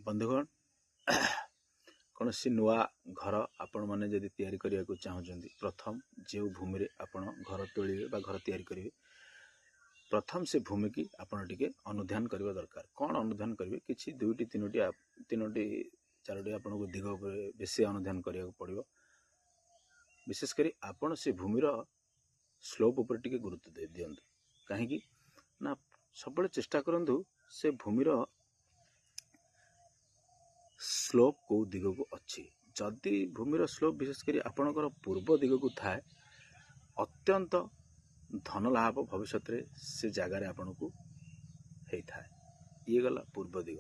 बंधुगण कौन सी नुआ घर आपण मैंने जदि तैयारी करने को चाहते प्रथम जो भूमि रे आपण घर तोलिए बा घर तैयारी करेंगे प्रथम से भूमि की आपण टिके अनुध्यान करबा दरकार। कौन अनुध्यान करेंगे किसी दुईटी तीनोटी चारोटी आपन को दिग बेसी अनुध्यान करिया पड़िबो। विशेष करी आपण से भूमिर स्लोप उपर टिके गुरुत्व दे दियंतु कहीं ना सब चेष्टा करंतु से भूमिर स्लोप को दिग को अच्छी जदि भूमिर स्लोप विशेषकर आपणकर पूर्व दिग को थाए अत्यंत धन लाभ भविष्य से जगार आपण को होता है। ये गला पूर्व दिग।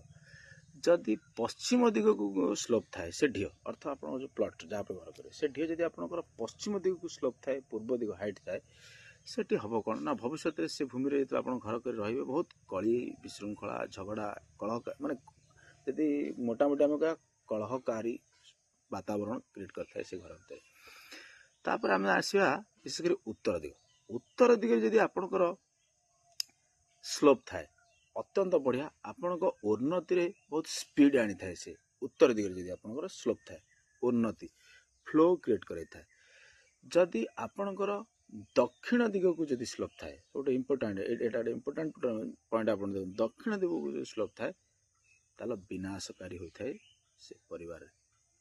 जदि पश्चिम दिग को स्लोप थाए से ढीय अर्थ आप जो प्लॉट जहाँ पे घर करें से ढीय जदि आपणकर पश्चिम दिग को स्लोप थाए पूर्व दिग हाइट थाए सेठी हम कौन ना भविष्य से भूमि रे आप घर कर रही बहुत कली विशृंखला झगड़ा कलह माने यदि मोटामोटी आम क्या कलहकारी वातावरण क्रिएट करता है से घर भर। तापर आम आसवा विशेषकर उत्तर दिग जदि आपणकर स्लोप थाए अत्यंत बढ़िया आपण उन्नति रे बहुत स्पीड आनी थाए। से उत्तर दिग जदि आपणकर स्लोप थाए उन्नति फ्लो क्रिएट करे थाए। जदि आपणकर दक्षिण दिग को जदि स्लोप थाए गोटे इंपोर्टाट एटा इंपोर्टाट पॉइंट आप दक्षिण दिग को स्लोप थाए ताला विनाशकारी होता है से परिवार।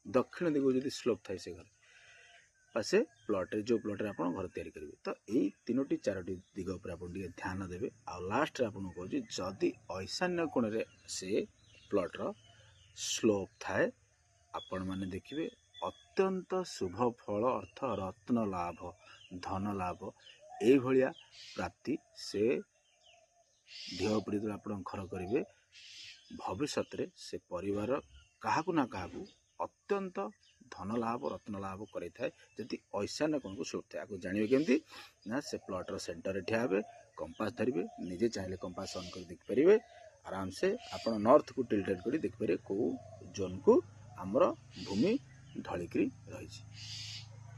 दक्षिण दिग जदि स्लोप थाए से घर से प्लॉट जो प्लॉट आप घर तैयारी करेंगे तो यही तीनोटी चारोटी दिग पर आप ध्यान देवे। आ लास्ट आपको कहूँ जदि ईशान्य कोण से प्लॉटर स्लोप थाए आपण मैंने देखिए अत्यंत शुभ फल अर्थ रत्न लाभ धन लाभ ये प्राप्ति से देहपीड़ी जो आप घर करेंगे भविष्य से परिवार क्या ना क्या अत्यंत धन लाभ रत्न लाभ करें जदि ईशान्य कोण को स्लोप थाए। आपको जानवे केमती ना से प्लॉटर सेंटर ठिया हे कंपास धरवे निजे चाहिए कंपास ऑन कर देखिपारे आराम से आप नॉर्थ को टिल्टेड कर देखिपारे कौ जोन को आमर भूमि ढलिकी रही।